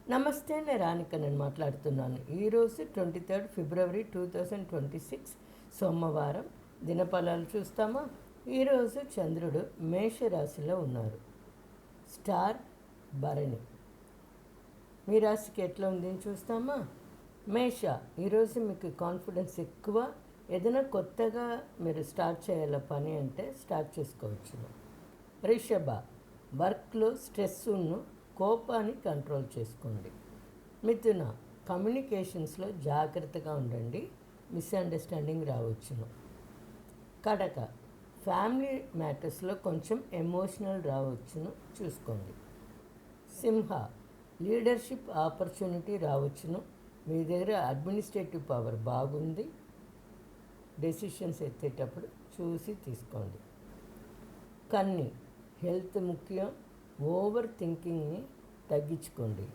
నమస్తే, నేను రానిక నేను మాట్లాడుతున్నాను. ఈరోజు 23 ఫిబ్రవరి 2026 సోమవారం. దినఫలాలు చూస్తామా? ఈరోజు చంద్రుడు మేషరాశిలో ఉన్నారు. స్టార్ భరణి. మీ రాశికి ఎట్లా ఉంది చూస్తామా? మేష, ఈరోజు మీకు కాన్ఫిడెన్స్ ఎక్కువ. ఏదైనా కొత్తగా మీరు స్టార్ట్ చేయాల పని అంటే స్టార్ట్ చేసుకోవచ్చు. వృషభ, వర్క్లో స్ట్రెస్ను కోపాన్ని కంట్రోల్ చేసుకోండి. మిథున, కమ్యూనికేషన్స్లో జాగ్రత్తగా ఉండండి, మిస్అండర్స్టాండింగ్ రావచ్చును. కడక, ఫ్యామిలీ మ్యాటర్స్లో కొంచెం ఎమోషనల్ రావచ్చును, చూసుకోండి. సింహ, లీడర్షిప్ ఆపర్చునిటీ రావచ్చును, మీ దగ్గర అడ్మినిస్ట్రేటివ్ పవర్ బాగుంది, డెసిషన్స్ ఎత్తేటప్పుడు చూసి తీసుకోండి. కన్ని, హెల్త్ ముఖ్యం, ఓవర్ థింకింగ్ని తగ్గించుకోండి.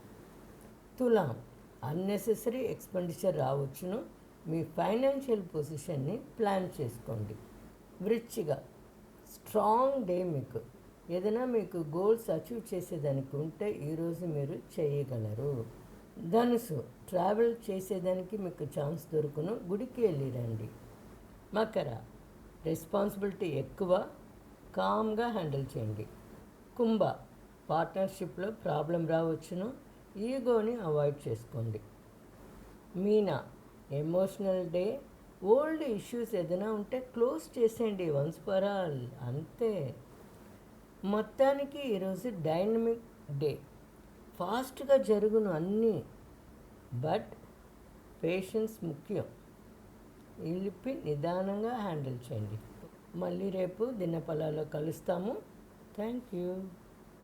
తులాం, అన్నెసెసరీ ఎక్స్పెండిచర్ రావచ్చును, మీ ఫైనాన్షియల్ పొజిషన్ని ప్లాన్ చేసుకోండి. వృశ్చిక, స్ట్రాంగ్ డే మీకు. ఏదైనా మీకు గోల్స్ అచీవ్ చేసేదానికి ఉంటే ఈరోజు మీరు చేయగలరు. ధనుసు, ట్రావెల్ చేసేదానికి మీకు ఛాన్స్ దొరుకును, గుడికి వెళ్ళి రండి. మకర, రెస్పాన్సిబిలిటీ ఎక్కువ, కామ్గా హ్యాండిల్ చేయండి. కుంభ, పార్ట్నర్షిప్లో ప్రాబ్లం రావచ్చును, ఈగోని అవాయిడ్ చేసుకోండి. మీన, ఎమోషనల్ డే, ఓల్డ్ ఇష్యూస్ ఏదైనా ఉంటే క్లోజ్ చేసేయండి వన్స్ ఫర్ ఆల్, అంతే. మొత్తానికి ఈరోజు డైనమిక్ డే. ఫాస్ట్గా జరుగును అన్నీ, బట్ పేషెన్స్ ముఖ్యం. ఇలిపి నిదానంగా హ్యాండిల్ చేయండి. మళ్ళీ రేపు దినఫలాల్లో కలుస్తాము. Thank you.